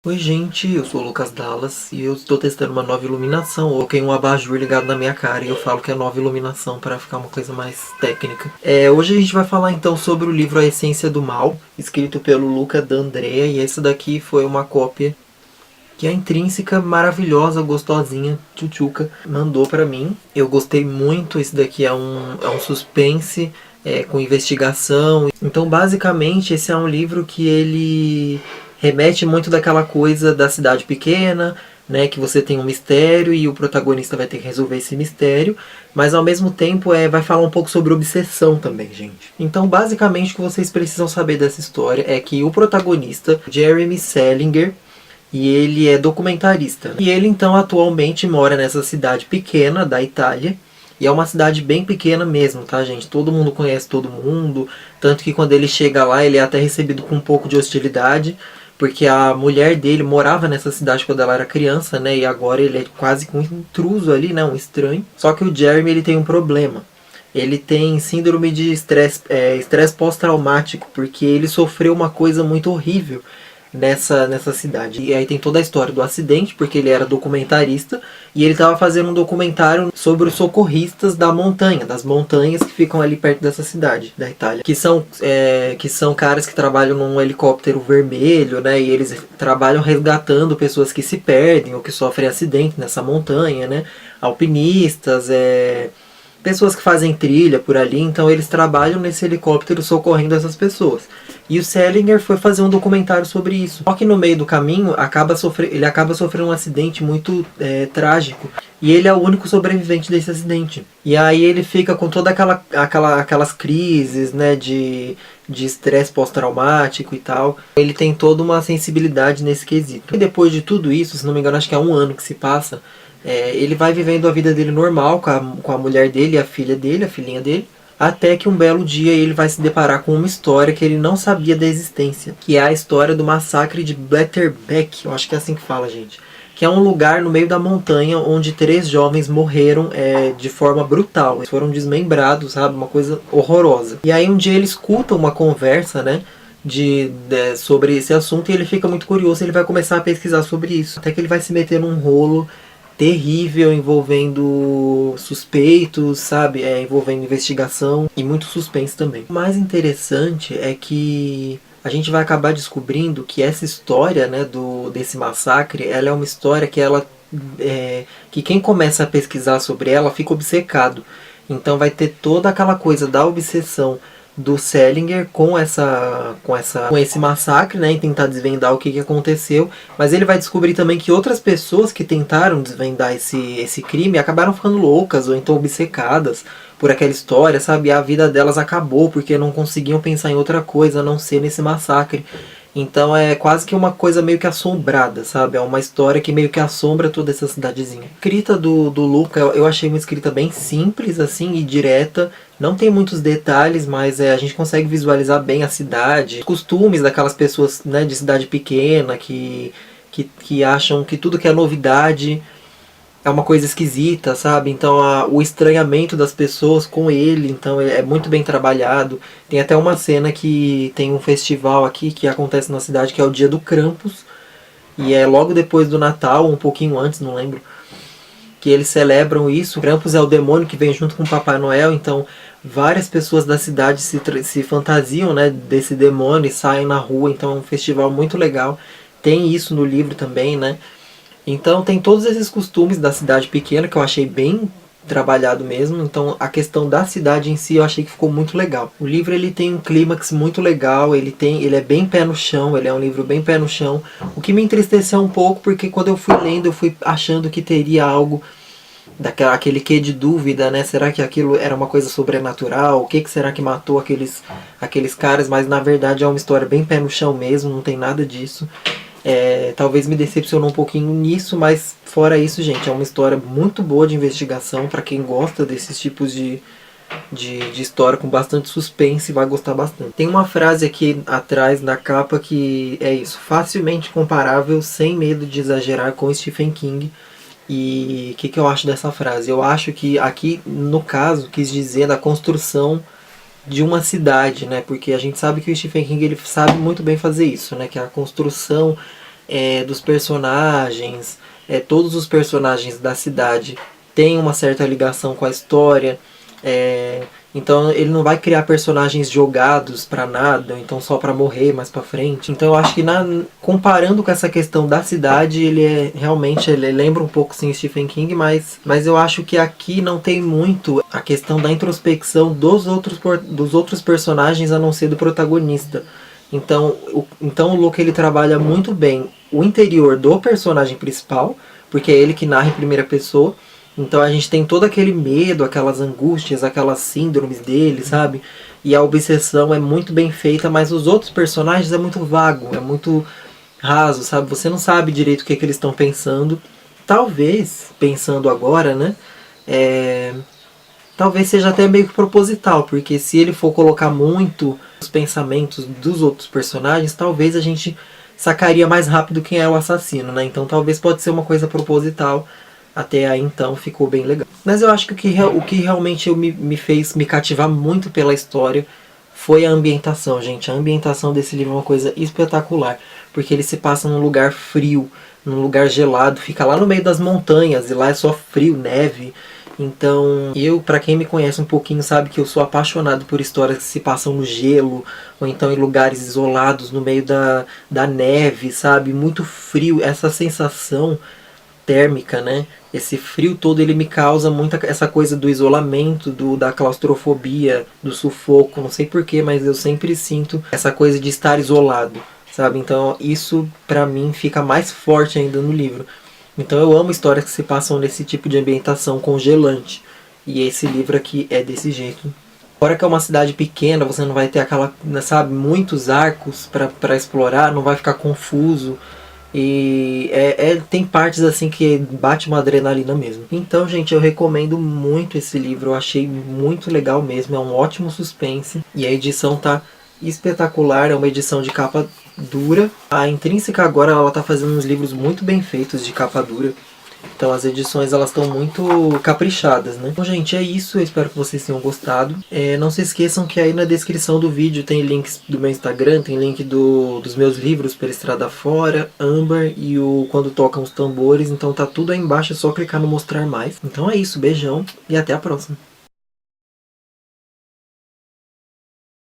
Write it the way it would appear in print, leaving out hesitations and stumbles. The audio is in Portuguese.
Oi gente, eu sou o Lucas Dallas e eu estou testando uma nova iluminação. Eu coloquei um abajur ligado na minha cara e eu falo que é nova iluminação para ficar uma coisa mais técnica. Hoje a gente vai falar então sobre o livro A Essência do Mal, escrito pelo Luca D'Andrea, e esse daqui foi uma cópia que a Intrínseca, maravilhosa, gostosinha, tchutchuca, mandou pra mim. Eu gostei muito, esse daqui é um suspense com investigação. Então basicamente esse é um livro que ele remete muito daquela coisa da cidade pequena, né, que você tem um mistério e o protagonista vai ter que resolver esse mistério, mas ao mesmo tempo vai falar um pouco sobre obsessão também, gente. Então basicamente o que vocês precisam saber dessa história é que o protagonista, Jeremy Salinger, e ele é documentarista. E ele então atualmente mora nessa cidade pequena da Itália. E é uma cidade bem pequena mesmo, tá, gente? Todo mundo conhece todo mundo. Tanto que quando ele chega lá, ele é até recebido com um pouco de hostilidade. Porque a mulher dele morava nessa cidade quando ela era criança, né? E agora ele é quase que um intruso ali, né? Um estranho. Só que o Jeremy, ele tem um problema. Ele tem síndrome de estresse pós-traumático. Porque ele sofreu uma coisa muito horrível nessa cidade. E aí tem toda a história do acidente, porque ele era documentarista e ele estava fazendo um documentário sobre os socorristas da montanha, das montanhas que ficam ali perto dessa cidade da Itália, que são caras que trabalham num helicóptero vermelho, né? E eles trabalham resgatando pessoas que se perdem ou que sofrem acidente nessa montanha, né? Alpinistas, pessoas que fazem trilha por ali, então eles trabalham nesse helicóptero socorrendo essas pessoas. E o Salinger foi fazer um documentário sobre isso. Só que no meio do caminho ele acaba sofrendo um acidente muito trágico. E ele é o único sobrevivente desse acidente. E aí ele fica com toda aquelas crises, né, de estresse pós-traumático e tal. Ele tem toda uma sensibilidade nesse quesito. E depois de tudo isso, se não me engano, acho que é 1 ano que se passa, ele vai vivendo a vida dele normal com a mulher dele e a filha dele, a filhinha dele. Até que um belo dia ele vai se deparar com uma história que ele não sabia da existência. Que é a história do massacre de Blatterbeck, eu acho que é assim que fala, gente. Que é um lugar no meio da montanha onde 3 jovens morreram de forma brutal. Eles foram desmembrados, sabe? Uma coisa horrorosa. E aí um dia ele escuta uma conversa, né? Sobre esse assunto e ele fica muito curioso. Ele vai começar a pesquisar sobre isso. Até que ele vai se meter num rolo terrível envolvendo suspeitos, sabe? Envolvendo investigação e muito suspense também. O mais interessante é que a gente vai acabar descobrindo que essa história, né, desse massacre, ela é uma história que quem começa a pesquisar sobre ela fica obcecado. Então vai ter toda aquela coisa da obsessão do Salinger com esse massacre, né, e tentar desvendar o que aconteceu, mas ele vai descobrir também que outras pessoas que tentaram desvendar esse crime acabaram ficando loucas ou então obcecadas por aquela história, sabe? E a vida delas acabou porque não conseguiam pensar em outra coisa a não ser nesse massacre. Então é quase que uma coisa meio que assombrada, sabe? É uma história que meio que assombra toda essa cidadezinha. A escrita do Luca, eu achei uma escrita bem simples, assim, e direta. Não tem muitos detalhes, mas a gente consegue visualizar bem a cidade. Os costumes daquelas pessoas, né, de cidade pequena que acham que tudo que é novidade é uma coisa esquisita, sabe? Então o estranhamento das pessoas com ele, então é muito bem trabalhado. Tem até uma cena que tem um festival aqui que acontece na cidade, que é o Dia do Krampus, e é logo depois do Natal, um pouquinho antes, não lembro, que eles celebram isso. O Krampus é o demônio que vem junto com o Papai Noel, então várias pessoas da cidade se fantasiam, né, desse demônio e saem na rua, então é um festival muito legal. Tem isso no livro também, né? Então tem todos esses costumes da cidade pequena que eu achei bem trabalhado mesmo. Então a questão da cidade em si eu achei que ficou muito legal. O livro ele tem um clímax muito legal, ele é bem pé no chão, ele é um livro bem pé no chão. O que me entristeceu um pouco porque quando eu fui lendo eu fui achando que teria algo aquele quê de dúvida, né? Será que aquilo era uma coisa sobrenatural? O que será que matou aqueles caras? Mas na verdade é uma história bem pé no chão mesmo, não tem nada disso. Talvez me decepcionou um pouquinho nisso, mas fora isso, gente, é uma história muito boa de investigação. Para quem gosta desses tipos de história com bastante suspense, vai gostar bastante. Tem uma frase aqui atrás na capa que é isso: facilmente comparável, sem medo de exagerar, com Stephen King. E o que eu acho dessa frase? Eu acho que aqui, no caso, quis dizer da construção de uma cidade, né? Porque a gente sabe que o Stephen King ele sabe muito bem fazer isso, né? Que é a construção dos personagens, todos os personagens da cidade têm uma certa ligação com a história. Então ele não vai criar personagens jogados pra nada, ou então só pra morrer mais pra frente. Então eu acho que comparando com essa questão da cidade, realmente ele lembra um pouco sim Stephen King, mas eu acho que aqui não tem muito a questão da introspecção dos outros personagens a não ser do protagonista. Então o Luke ele trabalha muito bem o interior do personagem principal, porque é ele que narra em primeira pessoa. Então a gente tem todo aquele medo, aquelas angústias, aquelas síndromes dele, sabe? E a obsessão é muito bem feita, mas os outros personagens é muito vago, é muito raso, sabe? Você não sabe direito o que eles estão pensando. Talvez, pensando agora, né? Talvez seja até meio que proposital, porque se ele for colocar muito os pensamentos dos outros personagens, talvez a gente sacaria mais rápido quem é o assassino, né? Então talvez pode ser uma coisa proposital. Até aí então ficou bem legal. Mas eu acho que o que realmente me fez me cativar muito pela história foi a ambientação, gente. A ambientação desse livro é uma coisa espetacular, porque ele se passa num lugar frio, num lugar gelado, fica lá no meio das montanhas e lá é só frio, neve. Então, pra quem me conhece um pouquinho, sabe que eu sou apaixonado por histórias que se passam no gelo, ou então em lugares isolados, no meio da neve, sabe? Muito frio, essa sensação térmica, né? Esse frio todo ele me causa muita essa coisa do isolamento, da claustrofobia, do sufoco, não sei porquê, mas eu sempre sinto essa coisa de estar isolado, sabe? Então isso pra mim fica mais forte ainda no livro. Então eu amo histórias que se passam nesse tipo de ambientação congelante. E esse livro aqui é desse jeito. Fora que é uma cidade pequena, você não vai ter sabe, muitos arcos pra explorar, não vai ficar confuso. E tem partes assim que bate uma adrenalina mesmo. Então, gente, eu recomendo muito esse livro. Eu achei muito legal mesmo. É um ótimo suspense. E a edição tá espetacular. É uma edição de capa dura. A Intrínseca agora ela tá fazendo uns livros muito bem feitos de capa dura. Então as edições elas estão muito caprichadas, né? Bom, gente, é isso. Eu espero que vocês tenham gostado. Não se esqueçam que aí na descrição do vídeo tem links do meu Instagram, tem link dos meus livros Pela Estrada Fora, Amber e o Quando Tocam os Tambores. Então tá tudo aí embaixo, é só clicar no mostrar mais. Então é isso, beijão e até a próxima.